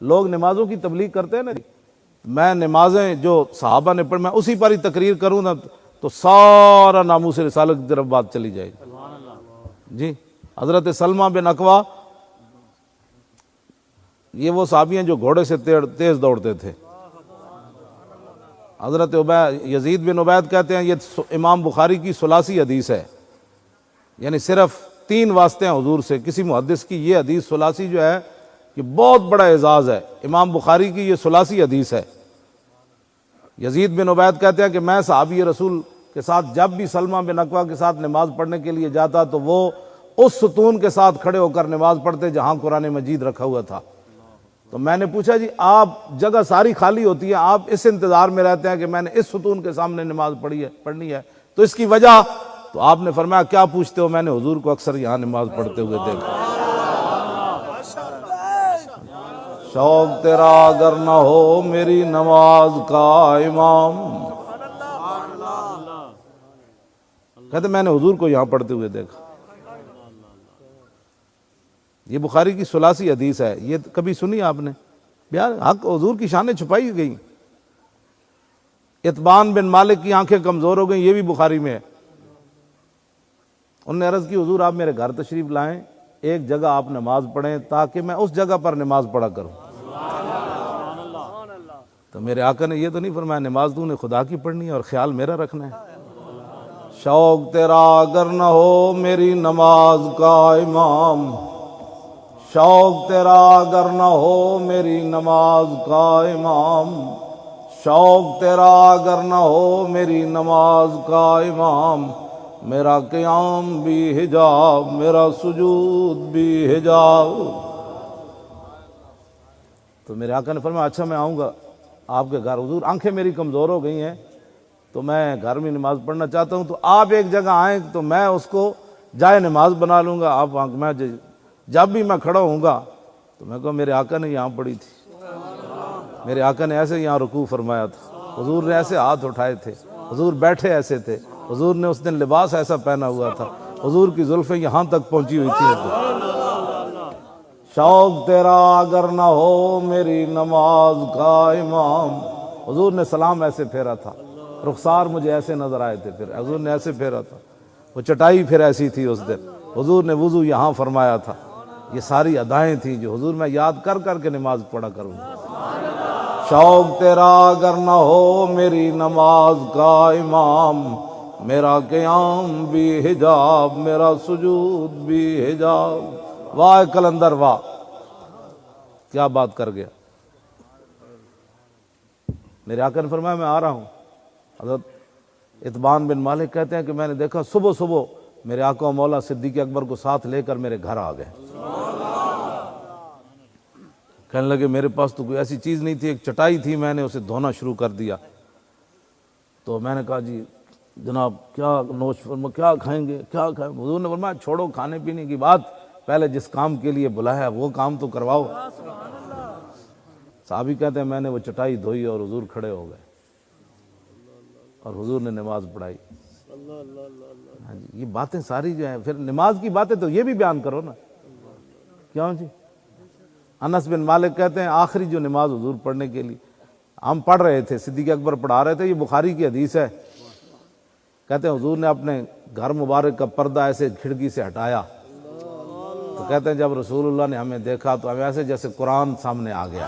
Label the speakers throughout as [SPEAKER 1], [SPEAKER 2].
[SPEAKER 1] لوگ نمازوں کی تبلیغ کرتے ہیں نا جی، میں نمازیں جو صحابہ نے پڑھ میں اسی پر ہی تقریر کروں نا تو سارا ناموس رسالت کی طرف بات چلی جائے گی جی۔ حضرت سلمہ بن اکوا یہ وہ صحابی ہیں جو گھوڑے سے تیز دوڑتے تھے۔ حضرت یزید بن عبید کہتے ہیں یہ امام بخاری کی ثلاثی حدیث ہے، یعنی صرف 3 واسطے ہیں حضور سے۔ کسی محدث کی یہ حدیث ثلاثی جو ہے یہ بہت بڑا اعزاز ہے، امام بخاری کی یہ ثلاثی حدیث ہے۔ یزید بن عبید کہتے ہیں کہ میں صحابی رسول کے ساتھ جب بھی سلمہ بن اکوا کے ساتھ نماز پڑھنے کے لیے جاتا تو وہ اس ستون کے ساتھ کھڑے ہو کر نماز پڑھتے جہاں قرآن مجید رکھا ہوا تھا۔ تو میں نے پوچھا جی آپ جگہ ساری خالی ہوتی ہے، آپ اس انتظار میں رہتے ہیں کہ میں نے اس ستون کے سامنے نماز پڑھنی ہے، تو اس کی وجہ؟ تو آپ نے فرمایا کیا پوچھتے ہو، میں نے حضور کو اکثر یہاں نماز پڑھتے ہوئے دیکھا۔ شوق تیرا اگر نہ ہو میری نماز کا امام، کہتے میں نے حضور کو یہاں پڑھتے ہوئے دیکھا۔ یہ بخاری کی ثلاثی حدیث ہے، یہ کبھی سنی آپ نے؟ یار حق حضور کی شانیں چھپائی گئی۔ اتبان بن مالک کی آنکھیں کمزور ہو گئیں، یہ بھی بخاری میں ہے۔ انہوں نے عرض کی حضور آپ میرے گھر تشریف لائیں، ایک جگہ آپ نماز پڑھیں تاکہ میں اس جگہ پر نماز پڑھا کروں۔ تو میرے آقا نے یہ تو نہیں فرمایا نماز تو نے خدا کی پڑھنی ہے اور خیال میرا رکھنا ہے۔ شوق تیرا اگر نہ ہو میری نماز کا امام، شوق تیرا اگر نہ ہو میری نماز کا امام، شوق تیرا اگر نہ ہو میری نماز کا امام، میرا قیام بھی حجاب میرا سجود بھی حجاب۔ تو میرے آقا نے فرمایا اچھا میں آؤں گا آپ کے گھر، حضور آنکھیں میری کمزور ہو گئی ہیں تو میں گھر میں نماز پڑھنا چاہتا ہوں، تو آپ ایک جگہ آئیں تو میں اس کو جائے نماز بنا لوں گا۔ آپ میں جب بھی میں کھڑا ہوں گا تو میں کہوں میرے آقا نے یہاں پڑھی تھی، میرے آقا نے ایسے یہاں رکوع فرمایا تھا، حضور نے ایسے ہاتھ اٹھائے تھے، حضور بیٹھے ایسے تھے، حضور نے اس دن لباس ایسا پہنا ہوا تھا، حضور کی زلفیں یہاں تک پہنچی ہوئی تھی۔ شوق تیرا اگر نہ ہو میری نماز کا امام، حضور نے سلام ایسے پھیرا تھا، رخسار مجھے ایسے نظر آئے تھے، پھر حضور نے ایسے پھیرا تھا، وہ چٹائی پھر ایسی تھی اس دن، حضور نے وضو یہاں فرمایا تھا۔ یہ ساری ادائیں تھیں جو حضور میں یاد کر کر کے نماز پڑھا کروں۔ شوق تیرا اگر نہ ہو میری نماز کا امام، میرا قیام بھی حجاب میرا سجود بھی حجاب۔ واہ کلندر واہ، کیا بات کر گیا۔ میرے آقا نے فرمایا میں آ رہا ہوں۔ حضرت اتبان بن مالک کہتے ہیں کہ میں نے دیکھا صبح صبح میرے آقا و مولا صدیق اکبر کو ساتھ لے کر میرے گھر آ گئے۔ کہنے لگے میرے پاس تو کوئی ایسی چیز نہیں تھی، ایک چٹائی تھی، میں نے اسے دھونا شروع کر دیا۔ تو میں نے کہا جی جناب کیا نوش فرما، کیا کھائیں گے، کیا کھائیں؟ حضور نے فرمایا چھوڑو کھانے پینے کی بات، پہلے جس کام کے لیے بلایا وہ کام تو کرواؤ۔ صحابی کہتے ہیں میں نے وہ چٹائی دھوئی اور حضور کھڑے ہو گئے اور حضور نے نماز پڑھائی۔ ہاں جی، یہ باتیں ساری جو ہیں، پھر نماز کی باتیں تو یہ بھی بیان کرو نا، کیوں جی؟ انس بن مالک کہتے ہیں آخری جو نماز حضور پڑھنے کے لیے ہم پڑھ رہے تھے، صدیق اکبر پڑھا رہے تھے، یہ بخاری کی حدیث ہے، کہتے ہیں حضور نے اپنے گھر مبارک کا پردہ ایسے کھڑکی سے ہٹایا تو کہتے ہیں جب رسول اللہ نے ہمیں دیکھا تو ہمیں ایسے جیسے قرآن سامنے آ گیا،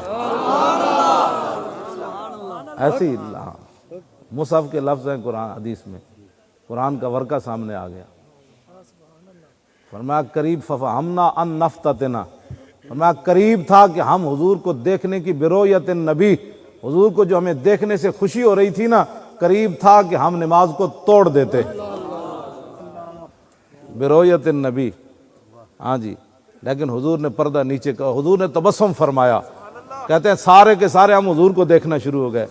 [SPEAKER 1] ایسے ہی مصحف کے لفظ ہیں قرآن حدیث میں، قرآن کا ورقہ سامنے آ گیا۔ فرمایا قریب ففہمنا ان نفتتنا، فرمایا قریب تھا کہ ہم حضور کو دیکھنے کی برؤیت النبی، حضور کو جو ہمیں دیکھنے سے خوشی ہو رہی تھی نا، قریب تھا کہ ہم نماز کو توڑ دیتے برؤیت النبی۔ ہاں جی، لیکن حضور نے پردہ نیچے کا، حضور نے تبسم فرمایا، کہتے ہیں سارے کے سارے ہم حضور کو دیکھنا شروع ہو گئے۔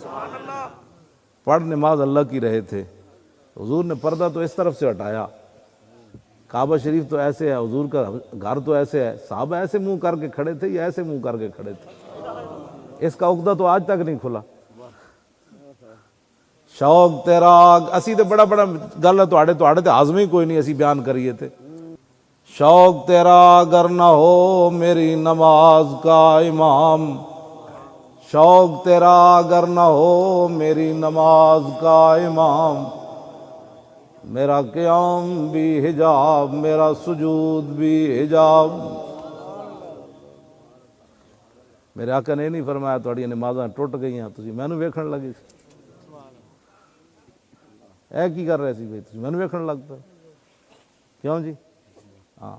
[SPEAKER 1] پڑھ نماز اللہ کی رہے تھے، حضور نے پردہ تو اس طرف سے ہٹایا، کعبہ شریف تو ایسے ہے، حضور کا گھر تو ایسے ہے، صحابہ ایسے منہ کر کے کھڑے تھے یا ایسے منہ کر کے کھڑے تھے، اس کا عقدہ تو آج تک نہیں کھلا۔ شوق تیرا اسی تے بڑا بڑا گل ہے تواڈے تے ہاضم ہی کوئی نہیں، اسی بیان کریے تے۔ شوق تیرا اگر نہ ہو میری نماز کا امام، شوق تیرا اگر نہ ہو میری نماز کا امام، میرا قیام بھی حجاب، میرا سجود بھی حجاب۔ میرے آقا نے نہیں فرمایا تھوڑی نمازاں ٹوٹ گئی ہیں تسی مینوں ویکھن لگے اے کی کر رہے سی بھائی تسی مینوں ویکھن لگ پے، کیوں جی؟ ہاں